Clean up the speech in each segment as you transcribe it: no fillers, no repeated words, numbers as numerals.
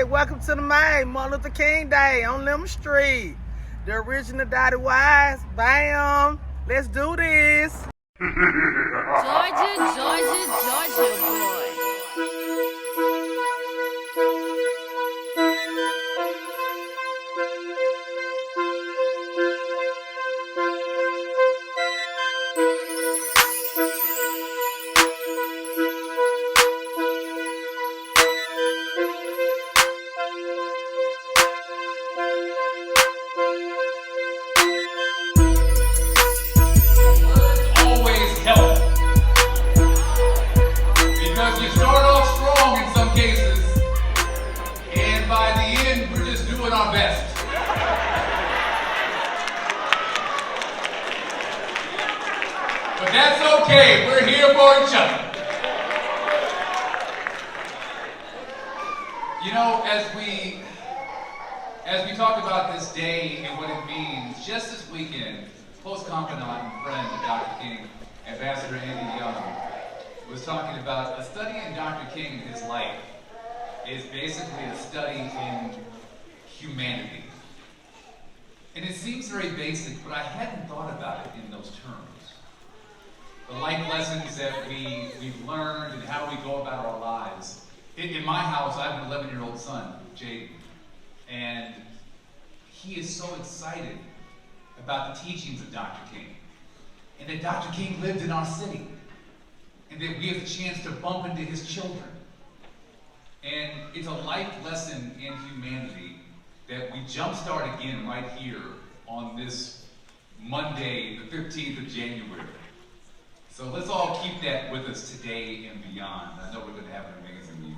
Hey, welcome to the May, Martin Luther King Day on Lemon Street. The original Dottie Wise. Bam. Let's do this. Georgia, boy. Our best. But that's okay, we're here for each other. You know, as we talk about this day and what it means, just this weekend, close confidant and friend of Dr. King, Ambassador Andy Young, was talking about a study in Dr. King and his life is basically a study in humanity. And it seems very basic, but I hadn't thought about it in those terms. The life lessons that we've learned and how we go about our lives. In my house, I have an 11-year-old son, Jaden, and he is so excited about the teachings of Dr. King. And that Dr. King lived in our city. And that we have the chance to bump into his children. And it's a life lesson in humanity that we jumpstart again right here on this Monday, the 15th of January. So let's all keep that with us today and beyond. I know we're going to have an amazing year.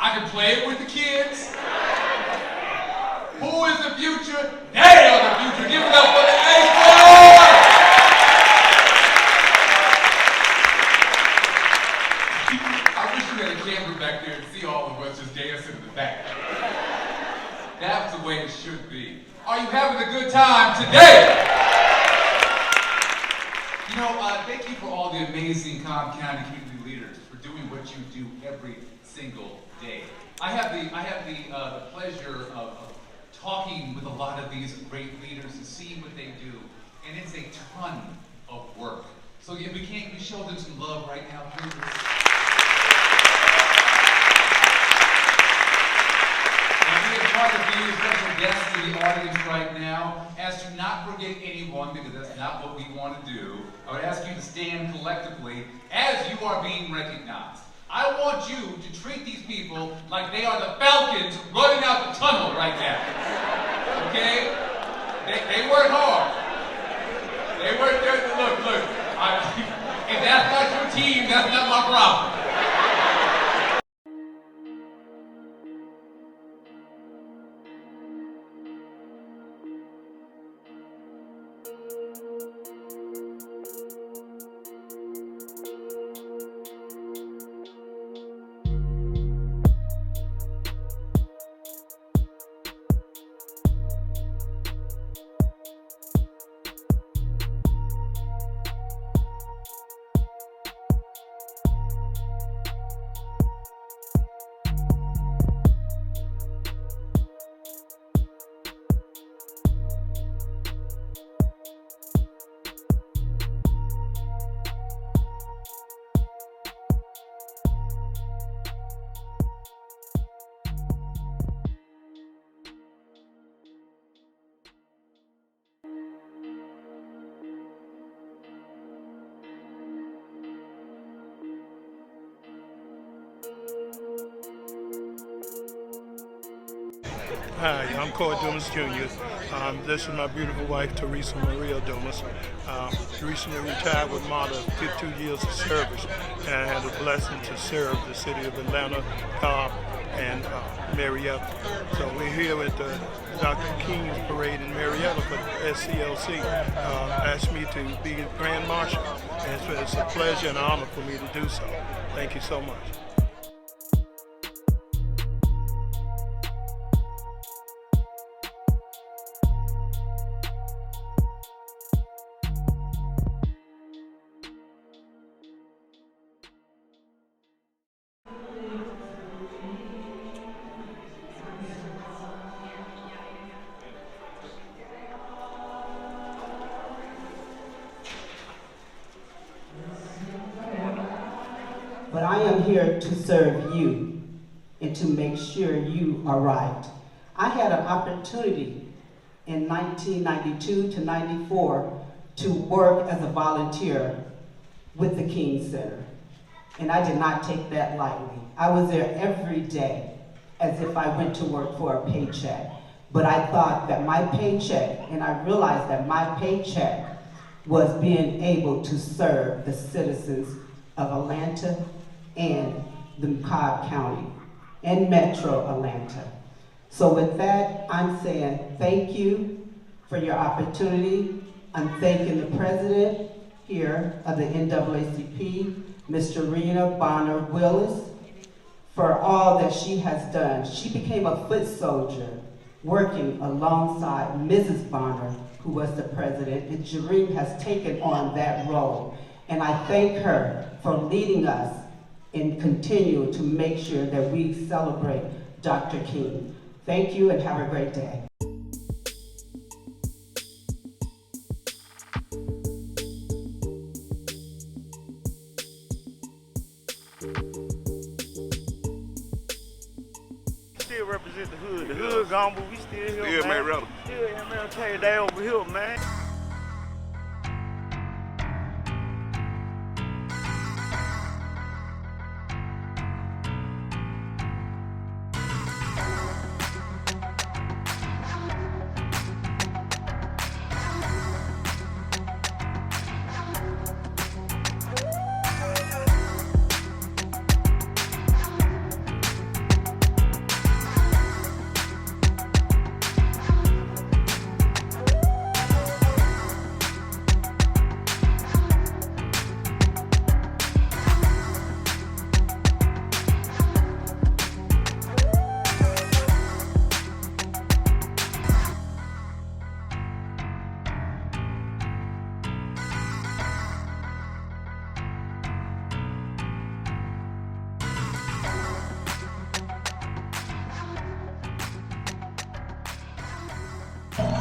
I can play it with the kids. Who is the future? They are the future. Give it up for the A-Boys! I wish we had a camera back there to see all of us just dancing in the back. That's the way it should be. Are you having a good time today? You know, thank you for all the amazing Cobb County community leaders for doing what you do every single day. I have the pleasure of talking with a lot of these great leaders and seeing what they do, and it's a ton of work. So if we show them some love right now, please. And we have want to be special guests to the audience right now, as to not forget anyone, because that's not what we want to do. I would ask you to stand collectively as you are being recognized. I want you to treat these people like they are the Falcons running out the tunnel right now. Okay? They work hard. They work there. Look. If that's not your team, that's not my problem. Hi, I'm Coy Dumas Jr. This is my beautiful wife, Teresa Maria Dumas. Recently retired with Mata, 52 years of service, and I had the blessing to serve the city of Atlanta and Mayretta. So we're here at the Dr. King's Parade in Mayretta for SCLC. Asked me to be the Grand Marshal, and it's a pleasure and an honor for me to do so. Thank you so much. But I am here to serve you and to make sure you are right. I had an opportunity in 1992 to 94 to work as a volunteer with the King Center. And I did not take that lightly. I was there every day as if I went to work for a paycheck. But I thought that my paycheck, and I realized that my paycheck was being able to serve the citizens of Atlanta and the Cobb County and Metro Atlanta. So with that, I'm saying thank you for your opportunity. I'm thanking the president here of the NAACP, Ms. Rena Bonner Willis, for all that she has done. She became a foot soldier working alongside Mrs. Bonner, who was the president, and Jareen has taken on that role. And I thank her for leading us and continue to make sure that we celebrate Dr. King. Thank you and have a great day. Still represent the hood. The hood gone, but we still here, man. Mayretta. Still MLK, they over here, man.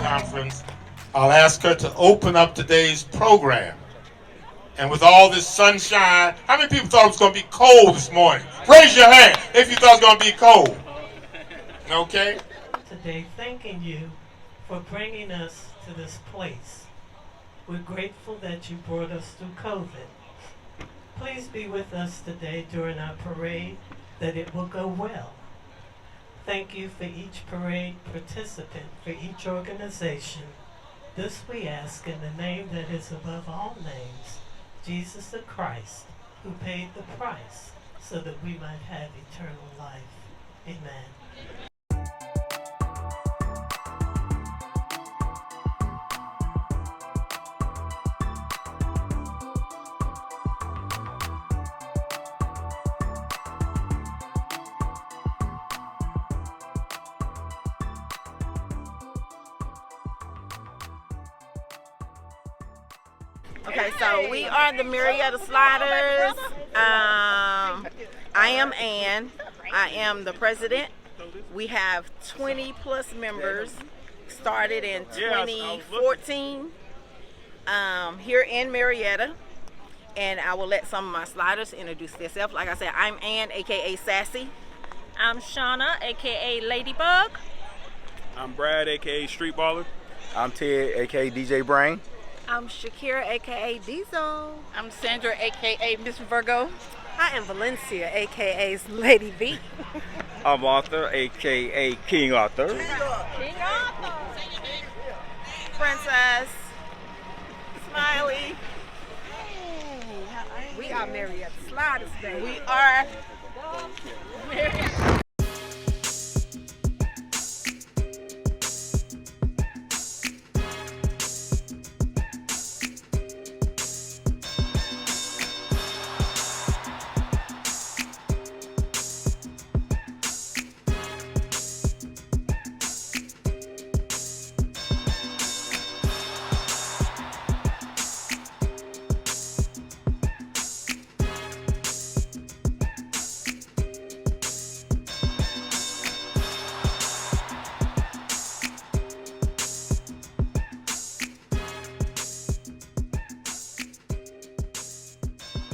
Conference, I'll ask her to open up today's program. And with all this sunshine, how many people thought it was going to be cold this morning? Raise your hand if you thought it was going to be cold. Okay? today thanking you for bringing us to this place. We're grateful that you brought us through COVID. Please be with us today during our parade, that it will go well. Thank you for each parade participant, for each organization. This we ask in the name that is above all names, Jesus the Christ, who paid the price so that we might have eternal life. Amen. Okay, so we are the Mayretta Sliders. I am Ann. I am the president. We have 20 plus members. Started in 2014 here in Mayretta. And I will let some of my sliders introduce themselves. Like I said, I'm Ann, aka Sassy. I'm Shauna, aka Ladybug. I'm Brad, aka Street Baller. I'm Ted, aka DJ Brain. I'm Shakira, aka Diesel. I'm Sandra, aka Miss Virgo. I am Valencia, aka Lady V. I'm Arthur, aka King Arthur. King Arthur. Princess. Smiley. We are Mayretta Sliders, baby. We are Mayretta.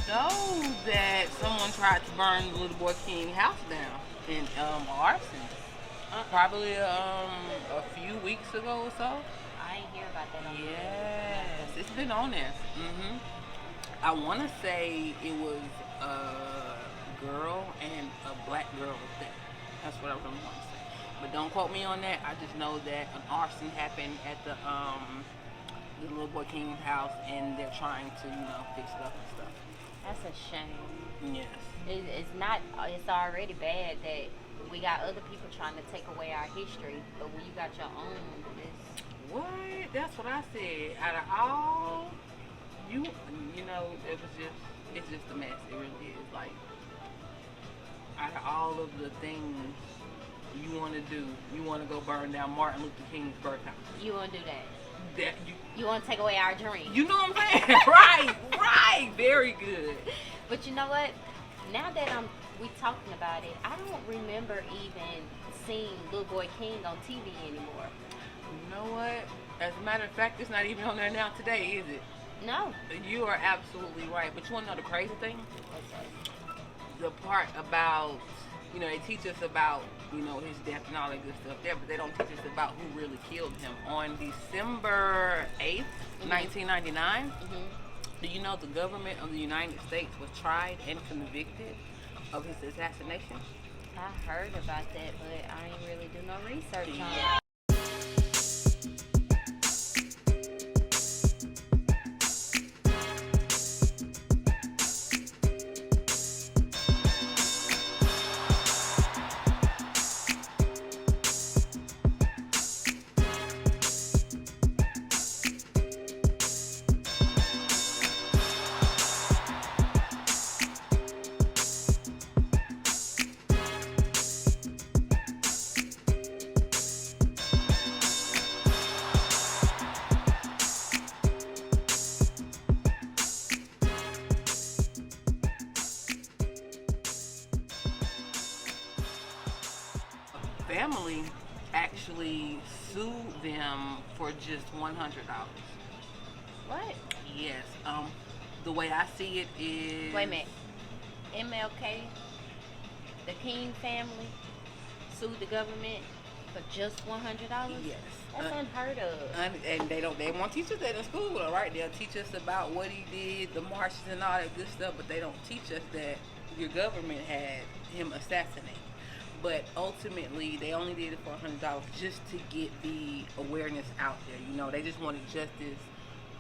Know that someone tried to burn the little boy King house down in arson. Probably a few weeks ago or so. I ain't hear about that. Yes, it's been on there. I want to say it was a girl and a black girl was there. That's what I really want to say. But don't quote me on that. I just know that an arson happened at the little boy King's house, and they're trying to, fix it up and stuff. That's a shame. Yes. It's already bad that we got other people trying to take away our history, but when you got your own, it's... What? That's what I said. Out of all, it's just a mess. It really is. Like, out of all of the things you want to do, you want to go burn down Martin Luther King's birthhouse. You want to do that? You want to take away our dream. You know what I'm saying? Right. Very good. But you know what? Now that we talking about it, I don't remember even seeing Little Boy King on TV anymore. You know what? As a matter of fact, it's not even on there now today, is it? No. You are absolutely right. But you want to know the crazy thing? The part about, they teach us about, his death and all that good stuff there, but they don't teach us about who really killed him. On December 8th, 1999, do you know the government of the United States was tried and convicted of his assassination? I heard about that, but I ain't really do no research on it. Family actually sued them for just $100. What? Yes. The way I see it is... Wait a minute. MLK, the King family, sued the government For just $100? Yes. That's unheard of. And they won't teach us that in school, all right? They'll teach us about what he did, the marches and all that good stuff, but they don't teach us that your government had him assassinated. But ultimately, they only did it for $100 just to get the awareness out there. You know, they just wanted justice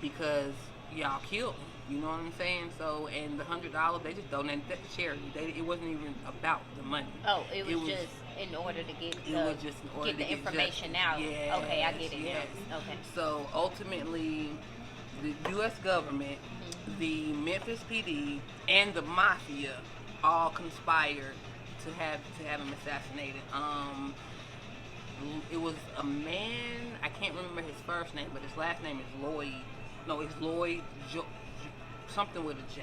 because y'all killed him. You know what I'm saying? So, and the $100, they just donated that to charity. It wasn't even about the money. Oh, it was just in order to get the information out. Yes, okay, I get it. Yes. Okay. So ultimately, the U.S. government, the Memphis PD, and the mafia all conspired to have him assassinated. It was a man. I can't remember his first name, but his last name is Lloyd. No, it's Lloyd. Something with a J.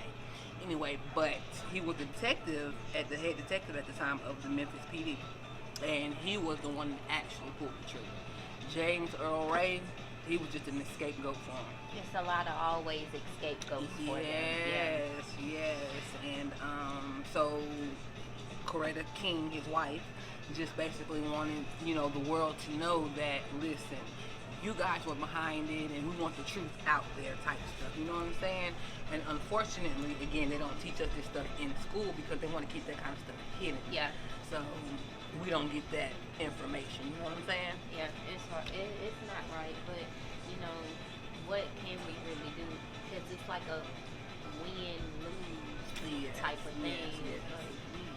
Anyway, but he was the detective the head detective at the time of the Memphis PD, and he was the one that actually pulled the trigger. James Earl Ray, he was just an scapegoat for him. It's a lot of always scapegoats for them. Yes. And so Mayretta King, his wife, just basically wanted, the world to know that, listen, you guys were behind it and we want the truth out there type stuff. You know what I'm saying? And unfortunately, again, they don't teach us this stuff in school because they want to keep that kind of stuff hidden. Yeah. So we don't get that information. You know what I'm saying? Yeah, it's hard. It's not right, but, what can we really do? Because it's like a win-lose type of thing. Yes.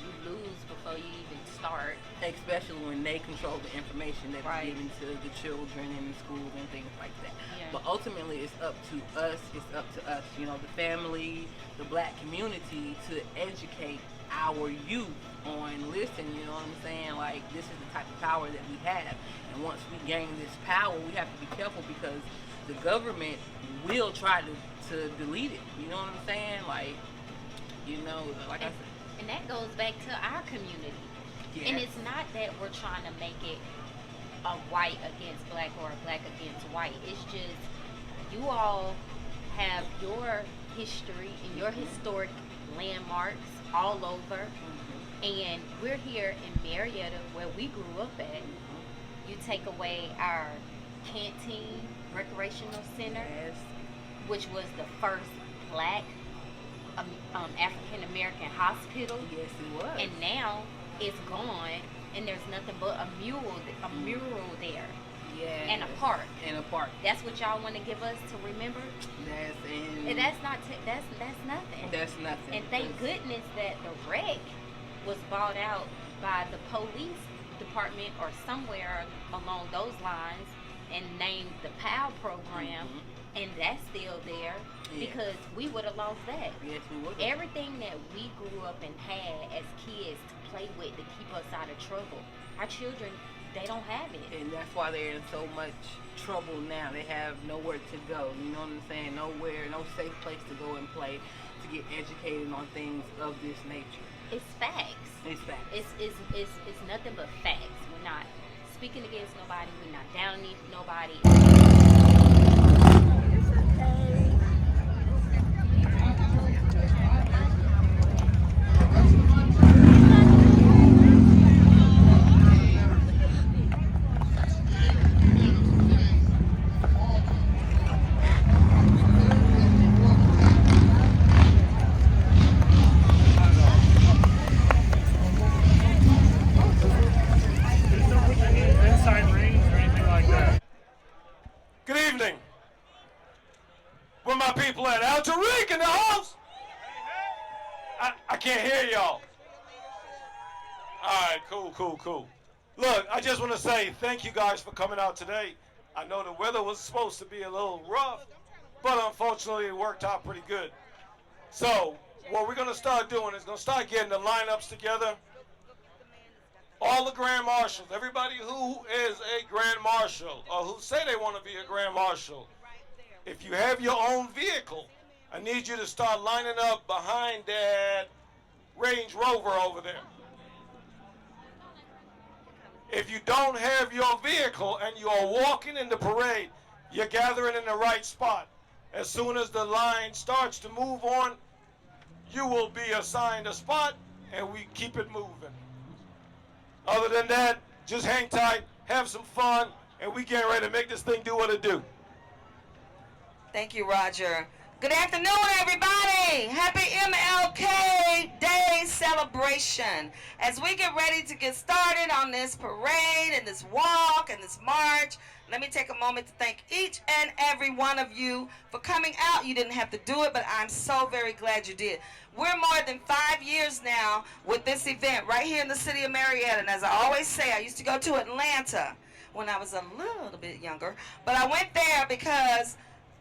You lose before you even start. Especially when they control the information that is given to the children in the schools and things like that. Yeah. But ultimately, it's up to us. The family, the black community, to educate our youth on, listen, you know what I'm saying? Like, this is the type of power that we have. And once we gain this power, we have to be careful because the government will try to delete it. You know what I'm saying? Like I said. And that goes back to our community. Yes. And it's not that we're trying to make it a white against black or a black against white. It's just you all have your history and your historic landmarks all over. And we're here in Mayretta where we grew up at. You take away our canteen recreational center, which was the first black African American hospital. Yes, it was. And now it's gone, and there's nothing but a mural there. Yes. And a park. That's what y'all want to give us to remember. And that's nothing. That's nothing. And thank goodness that the wreck was bought out by the police department or somewhere along those lines and named the POW program. And that's still there because we would have lost that. Yes, we would. Everything that we grew up and had as kids to play with to keep us out of trouble, our children, they don't have it. And that's why they're in so much trouble now. They have nowhere to go. You know what I'm saying? Nowhere, no safe place to go and play, to get educated on things of this nature. It's facts. It's facts. It's nothing but facts. We're not speaking against nobody. We're not downing nobody. Good evening. Where my people at? Al Tariq in the house? I can't hear y'all. All right, cool. Look, I just want to say thank you guys for coming out today. I know the weather was supposed to be a little rough, but unfortunately it worked out pretty good. So what we're going to start doing is going to start getting the lineups together. All the Grand Marshals, everybody who is a Grand Marshal or who say they want to be a Grand Marshal, if you have your own vehicle, I need you to start lining up behind that Range Rover over there. If you don't have your vehicle and you are walking in the parade, you're gathering in the right spot. As soon as the line starts to move on, you will be assigned a spot and we keep it moving. Other than that, just hang tight. have some fun, and we getting ready to make this thing do what it do. Thank you, Roger. Good afternoon, everybody. Happy MLK Day celebration. As we get ready to get started on this parade and this walk and this march, let me take a moment to thank each and every one of you for coming out. You didn't have to do it, but I'm so very glad you did. We're more than 5 years now with this event right here in the city of Mayretta. And as I always say, I used to go to Atlanta when I was a little bit younger, but I went there because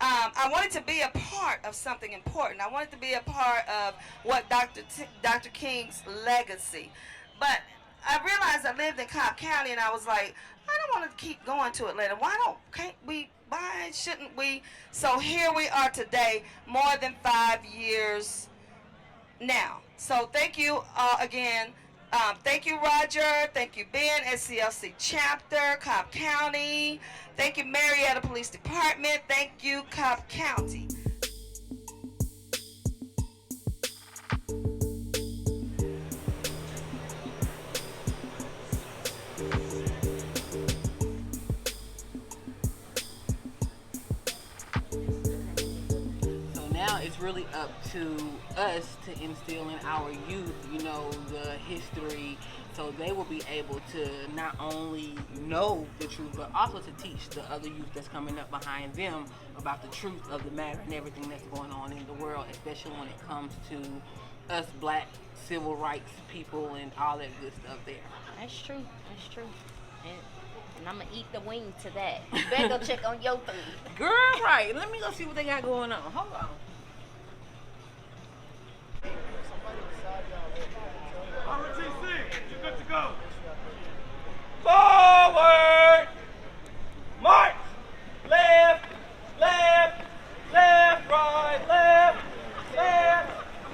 I wanted to be a part of something important. I wanted to be a part of what Dr. King's legacy. But I realized I lived in Cobb County, and I was like, I don't want to keep going to Atlanta. Why shouldn't we? So here we are today, more than 5 years now. So thank you again. Thank you, Roger. Thank you, Ben, SCLC Chapter, Cobb County. Thank you, Mayretta Police Department. Thank you, Cobb County. So now it's really up to us to instill in our youth, you know, the history, so they will be able to not only know the truth, but also to teach the other youth that's coming up behind them about the truth of the matter and everything that's going on in the world, especially when it comes to us black civil rights people and all that good stuff there. That's true. That's true. And I'm gonna eat the wing to that. You better go check on your food. Girl, right. Let me go see what they got going on. Hold on. RTC, you good to go? Forward! March! Left, left, left, right, left, left,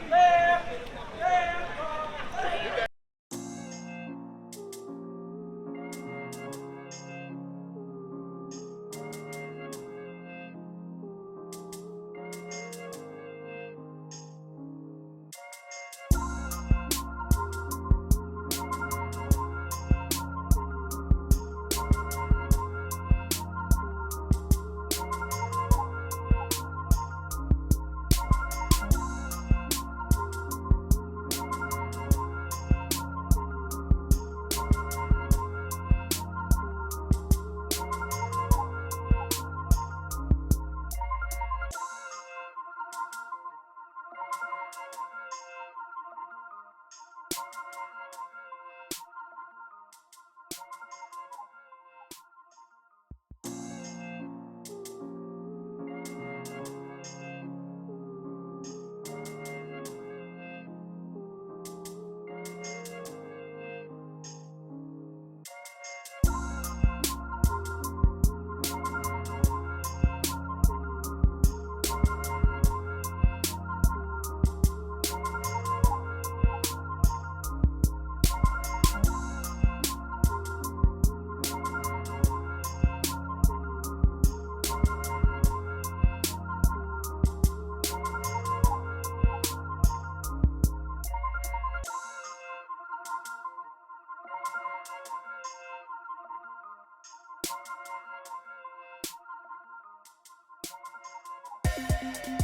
left, left, right, left. Thank you.